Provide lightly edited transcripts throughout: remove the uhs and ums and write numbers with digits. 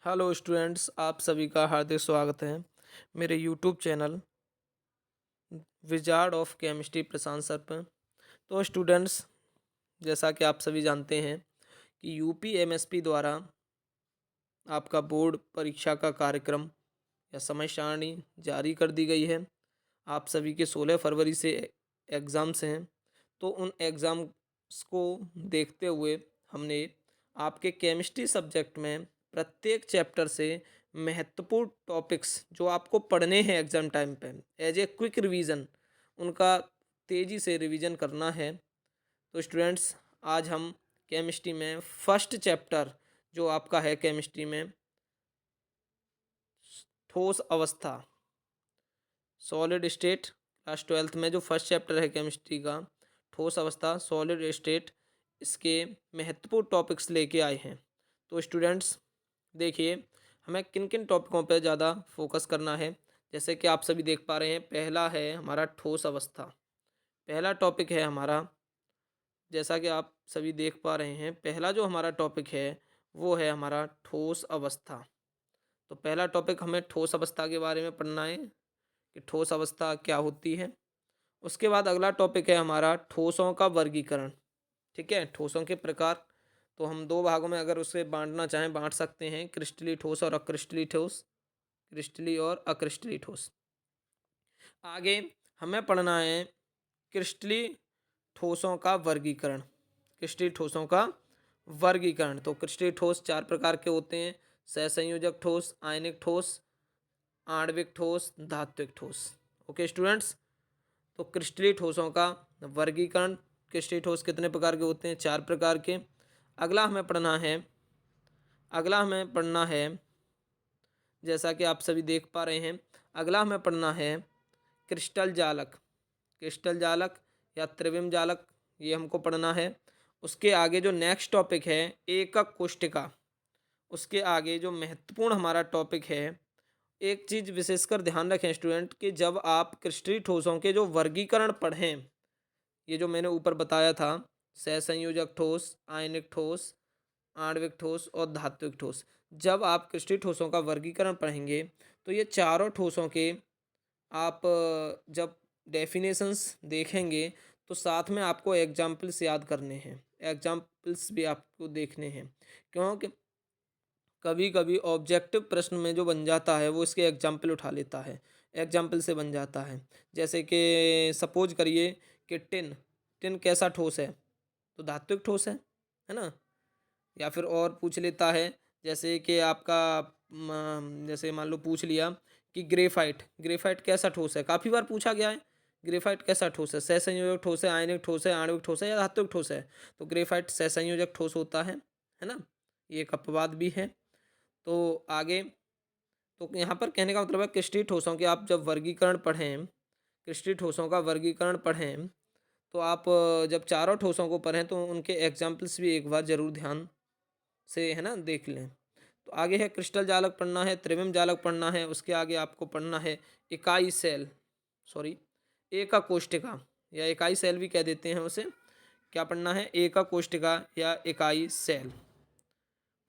Hello students, आप सभी का हार्दिक स्वागत है मेरे YouTube channel wizard of chemistry Prashant sir पर। तो स्टूडेंट्स, जैसा कि आप सभी जानते हैं कि यूपी एमएसपी द्वारा आपका बोर्ड परीक्षा का कार्यक्रम या समय सारणी जारी कर दी गई है। आप सभी के 16 फरवरी से एग्ज़ाम्स हैं। तो उन एग्ज़ाम्स को देखते हुए हमने आपके केमिस्ट्री सब्जेक्ट में प्रत्येक चैप्टर से महत्वपूर्ण टॉपिक्स जो आपको पढ़ने हैं एग्ज़ाम टाइम पे एज ए क्विक रिवीजन, उनका तेज़ी से रिवीजन करना है। तो स्टूडेंट्स, आज हम केमिस्ट्री में फर्स्ट चैप्टर जो आपका है केमिस्ट्री में ठोस अवस्था, सॉलिड स्टेट, क्लास 12th में जो फर्स्ट चैप्टर है केमिस्ट्री का ठोस अवस्था सॉलिड स्टेट, इसके महत्वपूर्ण टॉपिक्स लेके आए हैं। तो स्टूडेंट्स देखिए, हमें किन किन टॉपिकों पर ज़्यादा फोकस करना है। जैसे कि आप सभी देख पा रहे हैं, पहला है हमारा ठोस अवस्था। पहला टॉपिक है हमारा, जैसा कि आप सभी देख पा रहे हैं, पहला जो हमारा टॉपिक है वो है हमारा ठोस अवस्था। तो पहला टॉपिक हमें ठोस अवस्था के बारे में पढ़ना है कि ठोस अवस्था क्या होती है। उसके बाद अगला टॉपिक है हमारा ठोसों का वर्गीकरण। ठीक है, ठोसों के प्रकार। तो हम दो भागों में अगर उसे बांटना चाहें बांट सकते हैं, क्रिस्टली ठोस और अक्रिस्टली ठोस। क्रिस्टली और अक्रिस्टली ठोस। आगे हमें पढ़ना है क्रिस्टली ठोसों का वर्गीकरण। क्रिस्टली ठोसों का वर्गीकरण। तो क्रिस्टली ठोस चार प्रकार के होते हैं: सहसंयोजक ठोस, आयनिक ठोस, आणविक ठोस, धात्विक ठोस। ओके स्टूडेंट्स, तो क्रिस्टली ठोसों का वर्गीकरण। क्रिस्टली ठोस कितने प्रकार के होते हैं? चार प्रकार के। अगला हमें पढ़ना है जैसा कि आप सभी देख पा रहे हैं, अगला हमें पढ़ना है क्रिस्टल जालक। क्रिस्टल जालक या त्रिविम जालक, ये हमको पढ़ना है। उसके आगे जो नेक्स्ट टॉपिक है एकक कोष्टिका। उसके आगे जो महत्वपूर्ण हमारा टॉपिक है, एक चीज़ विशेषकर ध्यान रखें स्टूडेंट कि जब आप क्रिस्टली ठोसों के जो वर्गीकरण पढ़ें, ये जो मैंने ऊपर बताया था, सहसंयोजक ठोस, आयनिक ठोस, आणविक ठोस और धात्विक ठोस, जब आप क्रिस्टली ठोसों का वर्गीकरण पढ़ेंगे तो ये चारों ठोसों के आप जब डेफिनेशंस देखेंगे तो साथ में आपको एग्जाम्पल्स याद करने हैं, एग्जाम्पल्स भी आपको देखने हैं। क्योंकि कभी कभी ऑब्जेक्टिव प्रश्न में जो बन जाता है वो इसके एग्जाम्पल उठा लेता है, एग्जाम्पल से बन जाता है। जैसे कि सपोज करिए कि टिन, टिन कैसा ठोस है? तो धात्विक ठोस है ना। या फिर और पूछ लेता है, जैसे कि आपका जैसे मान लो पूछ लिया कि ग्रेफाइट, ग्रेफाइट कैसा ठोस है? काफ़ी बार पूछा गया है, ग्रेफाइट कैसा ठोस है? सहसंयोजक ठोस है, आयनिक ठोस है, आणविक ठोस है या धात्विक ठोस है? तो ग्रेफाइट सहसंयोजक ठोस होता है ना। ये एक अपवाद भी है। तो आगे, तो यहाँ पर कहने का मतलब है क्रिस्टली ठोसों के आप जब वर्गीकरण पढ़ें, क्रिस्टली ठोसों का वर्गीकरण पढ़ें, तो आप जब चारों ठोसों को पढ़ें तो उनके एग्जाम्पल्स भी एक बार जरूर ध्यान से है ना देख लें। तो आगे है क्रिस्टल जालक पढ़ना है, त्रिविम जालक पढ़ना है। उसके आगे आपको पढ़ना है इकाई सेल, सॉरी एका कोष्टिका या इकाई सेल भी कह देते हैं उसे। क्या पढ़ना है? एका कोष्टिका या इकाई सेल।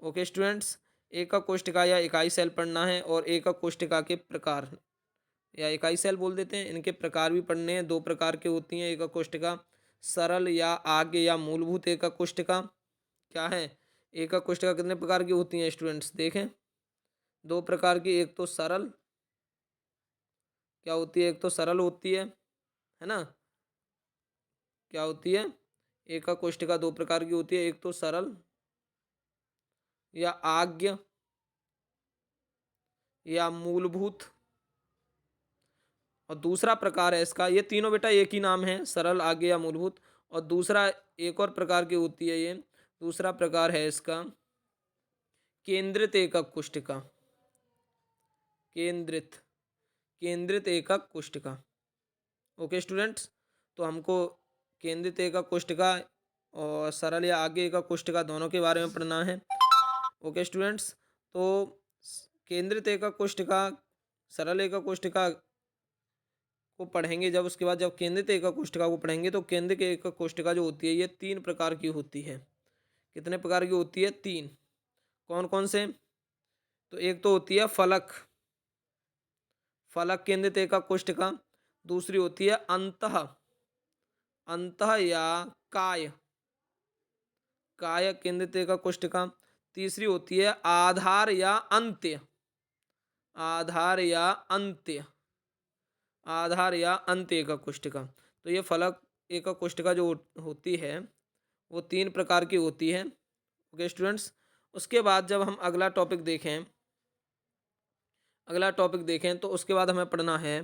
ओके स्टूडेंट्स, एकक कोष्टिका या इकाई सेल पढ़ना है और एकक कोष्टिका के प्रकार या इकाई सेल बोल देते हैं, इनके प्रकार भी पढ़ने हैं। दो प्रकार की होती हैं एकक कोष्टिका, सरल या आग्य या मूलभूत एकक कोष्टिका। क्या है? एकक कोष्टिका कितने प्रकार की होती हैं स्टूडेंट्स? देखें, दो प्रकार की। एक तो सरल, क्या होती है? एक तो सरल होती है ना। क्या होती है? एकक कोष्टिका दो प्रकार की होती है, एक तो सरल या आग्य या मूलभूत, और दूसरा प्रकार है इसका, ये तीनों बेटा एक ही नाम है, सरल, आगे या मूलभूत। और दूसरा एक और प्रकार की होती है, ये दूसरा प्रकार है इसका केंद्रित एकक कोष्टिका। केंद्रित, केंद्रित एकक कोष्टिका। ओके स्टूडेंट्स, तो हमको केंद्रित एकक कोष्टिका और सरल या आगे एकक कोष्टिका दोनों के बारे में पढ़ना है। ओके स्टूडेंट्स, तो केंद्रित एकक कोष्टिका, सरल एकक कोष्टिका को पढ़ेंगे जब, उसके बाद जब केंद्रित एकक कोष्टिका को पढ़ेंगे तो केंद्रित एकक कोष्टिका जो होती है ये तीन प्रकार की होती है। कितने प्रकार की होती है? तीन। कौन कौन से? तो एक तो होती है फलक, फलक केंद्रित एकक कोष्ठिका। दूसरी होती है अंतः, अंतः या काय, काय केंद्रित एकक कोष्ठिका। तीसरी होती है आधार या अंत्य, आधार या अंत्य, आधार या अंत्य एकक कोष्ठिका। तो ये फलक एकक कोष्ठिका जो होती है वो 3 प्रकार की होती है। ओके स्टूडेंट्स, उसके बाद जब हम अगला टॉपिक देखें, अगला टॉपिक देखें तो उसके बाद हमें पढ़ना है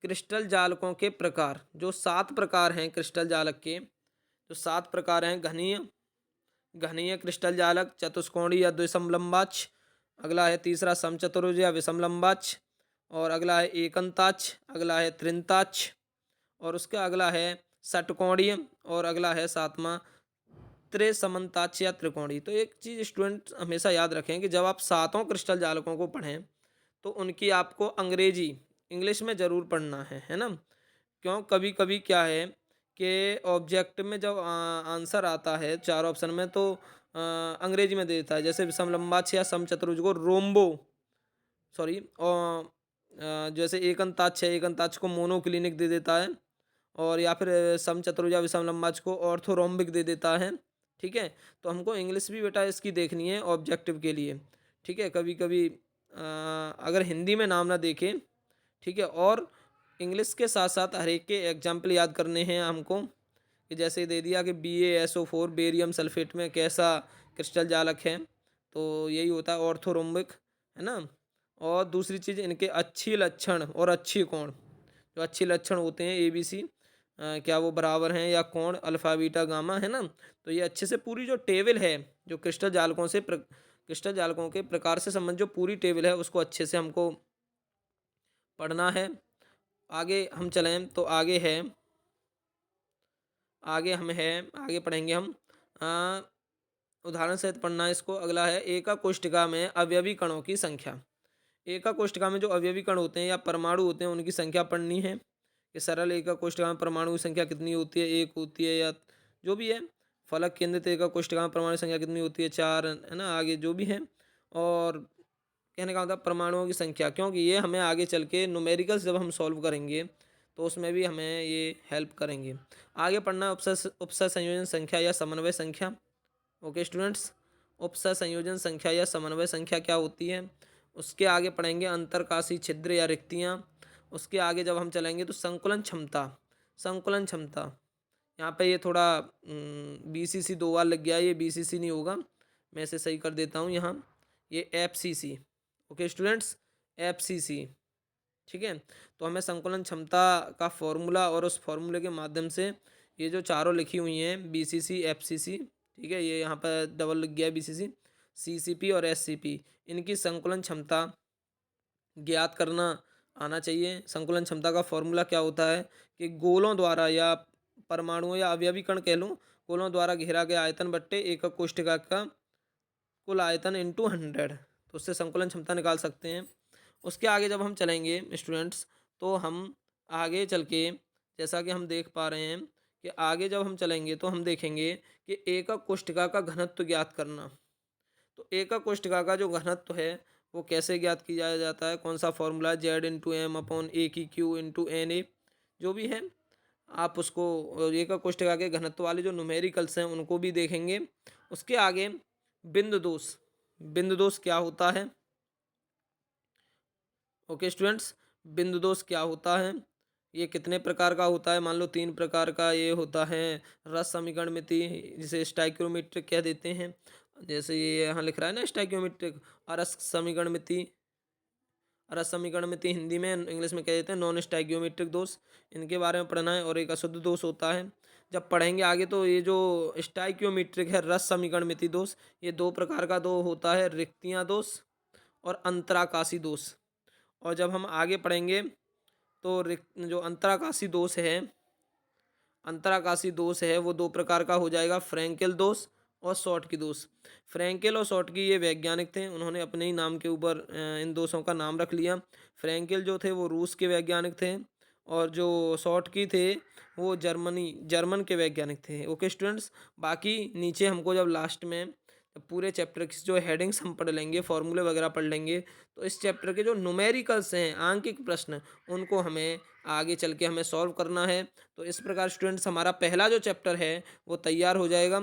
क्रिस्टल जालकों के प्रकार। जो 7 प्रकार हैं क्रिस्टल जालक के, जो 7 प्रकार हैं, घनीय, घनीय क्रिस्टल जालक, चतुष्कोणीय या द्विसमलंबाक्ष, अगला है तीसरा समचतुर्भुज या विषमलंबाक्ष, और अगला है एकंताक्ष, अगला है त्रिंताक्ष, और उसका अगला है षटकोणीय, और अगला है 7वां त्रिसमन्ताक्ष या त्रिकोणीय। तो एक चीज़ स्टूडेंट हमेशा याद रखें कि जब आप 7 क्रिस्टल जालकों को पढ़ें तो उनकी आपको अंग्रेजी, इंग्लिश में ज़रूर पढ़ना है ना। क्यों, कभी कभी क्या है कि ऑब्जेक्ट में जब आंसर आता है 4 ऑप्शन में तो अंग्रेजी में दे देता है। जैसे विषमलंबाक्ष या समचतुर्भुज को रोम्बो, सॉरी, और जैसे एकंताक्ष है, एकंताक्ष को मोनोक्लिनिक दे देता है, और या फिर समचतुर्भुज या विषमलंबाक्ष को ऑर्थोरोम्बिक दे देता है। ठीक है, तो हमको इंग्लिश भी बेटा इसकी देखनी है ऑब्जेक्टिव के लिए। ठीक है, कभी कभी अगर हिंदी में नाम ना देखें, ठीक है, और इंग्लिश के साथ साथ हर एक के एग्जाम्पल याद करने हैं हमको, कि जैसे दे दिया कि BaSO4 बेरियम सल्फेट में कैसा क्रिस्टल जालक है, तो यही होता है ऑर्थोरोम्बिक, है ना। और दूसरी चीज़, इनके अच्छी लक्षण और अच्छी कोण, जो अच्छे लक्षण होते हैं ABC, क्या वो बराबर हैं, या कोण अल्फा बीटा गामा, है ना। तो ये अच्छे से पूरी जो टेबल है, जो क्रिस्टल जालकों से क्रिस्टल जालकों के प्रकार से संबंधित जो पूरी टेबल है उसको अच्छे से हमको पढ़ना है। आगे हम चलें तो आगे है, आगे हम है, आगे पढ़ेंगे हम उदाहरण सहित पढ़ना है इसको। अगला है एकक कोष्ठिका में अवयवी कणों की संख्या। एकक कोष्ठिका में जो अवयवी कण होते हैं या परमाणु होते हैं उनकी संख्या पढ़नी है, कि सरल एकक कोष्ठिका में परमाणु की संख्या कितनी होती है, 1 होती है, या जो भी है। फलक केंद्रित एकक कोष्ठिका में परमाणु संख्या कितनी होती है, 4, है ना। आगे जो भी है, और कहने का मतलब परमाणुओं की संख्या, क्योंकि ये हमें आगे चल के न्यूमेरिकल्स जब हम सॉल्व करेंगे तो उसमें भी हमें ये हेल्प करेंगे। आगे पढ़ना है उपसर संयोजन संख्या या समन्वय संख्या। ओके स्टूडेंट्स, उपसर संयोजन संख्या या समन्वय संख्या क्या होती है। उसके आगे पढ़ेंगे अंतरकाशी छिद्र या रिक्तियाँ। उसके आगे जब हम चलेंगे तो संकुलन क्षमता, संकुलन क्षमता। यहाँ पे ये थोड़ा BCC 2 बार लग गया, ये BCC नहीं होगा, मैं इसे सही कर देता हूँ यहाँ, ये FCC। Okay students, FCC। ठीक है, तो हमें संकुलन क्षमता का फॉर्मूला और उस फॉर्मूले के माध्यम से ये जो चारों लिखी हुई हैं BCC FCC, ठीक है, ये यहाँ पर डबल लग गया है BCC, CCP और SCP, इनकी संकुलन क्षमता ज्ञात करना आना चाहिए। संकुलन क्षमता का फॉर्मूला क्या होता है कि गोलों द्वारा या परमाणुओं या अवयवी कण कह लूँ, गोलों द्वारा घेरा गया आयतन बट्टे एकक कोष्ठिका का कुल आयतन इंटू 100, तो उससे संकुलन क्षमता निकाल सकते हैं। उसके आगे जब हम चलेंगे स्टूडेंट्स तो हम आगे चल के, जैसा कि हम देख पा रहे हैं कि आगे जब हम चलेंगे तो हम देखेंगे कि एकक कोष्ठिका का घनत्व ज्ञात करना। तो एकक कोष्ठिका का जो घनत्व है वो कैसे ज्ञात किया जाता है, कौन सा फॉर्मूला, Z/M/A/Q/NA, जो भी है आप उसको एकक कोष्ठिका के घनत्व वाले जो न्यूमेरिकल्स हैं उनको भी देखेंगे। उसके आगे बिंदु दोष, बिंदु दोष क्या होता है। ओके स्टूडेंट्स, बिंदु दोष क्या होता है, ये कितने प्रकार का होता है। मान लो 3 प्रकार का ये होता है। रस समीकरण मिति, जिसे स्टाइक्योमेट्रिक कह देते हैं, जैसे ये यहाँ लिख रहा है ना स्टाइक्योमेट्रिक। अरस समीकरण मिति, रस समीकरण मिति हिंदी में, इंग्लिश में कह देते हैं नॉन स्टाइक्योमेट्रिक दोष, इनके बारे में पढ़ना है। और एक अशुद्ध दोष होता है। जब पढ़ेंगे आगे तो ये जो स्टाइक्योमेट्रिक है, रस समीकरण मिति दोष, ये 2 प्रकार का दो होता है, रिक्तियाँ दोष और अंतराकाशी दोष। और जब हम आगे पढ़ेंगे तो जो अंतराकाशी दोष है, अंतराकाशी दोष है वो 2 प्रकार का हो जाएगा, फ्रैंकेल दोष और शॉर्टकी दोष। फ्रैंकेल और शॉर्टकी ये वैज्ञानिक थे, उन्होंने अपने ही नाम के ऊपर इन दोषों का नाम रख लिया। फ्रैंकेल जो थे वो रूस के वैज्ञानिक थे, और जो शॉर्टकी थे वो जर्मन के वैज्ञानिक थे। ओके स्टूडेंट्स, बाकी नीचे हमको जब लास्ट में जब पूरे चैप्टर की जो हेडिंग्स हम पढ़ लेंगे, फॉर्मूले वगैरह पढ़ लेंगे, तो इस चैप्टर के जो न्यूमेरिकल्स हैं, आंकिक प्रश्न, उनको हमें आगे चल के हमें सॉल्व करना है। तो इस प्रकार स्टूडेंट्स हमारा पहला जो चैप्टर है वो तैयार हो जाएगा।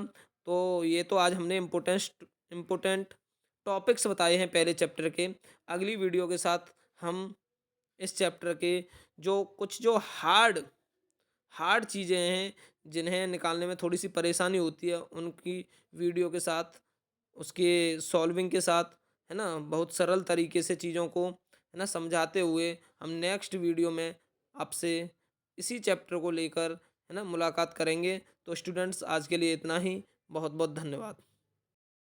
तो ये तो आज हमने इम्पोर्टेंट टॉपिक्स बताए हैं पहले चैप्टर के। अगली वीडियो के साथ हम इस चैप्टर के जो कुछ जो हार्ड हार्ड चीज़ें हैं, जिन्हें निकालने में थोड़ी सी परेशानी होती है, उनकी वीडियो के साथ, उसके सॉल्विंग के साथ, है ना, बहुत सरल तरीके से चीज़ों को, है ना, समझाते हुए हम नेक्स्ट वीडियो में आपसे इसी चैप्टर को लेकर, है ना, मुलाकात करेंगे। तो स्टूडेंट्स आज के लिए इतना ही। बहुत बहुत धन्यवाद।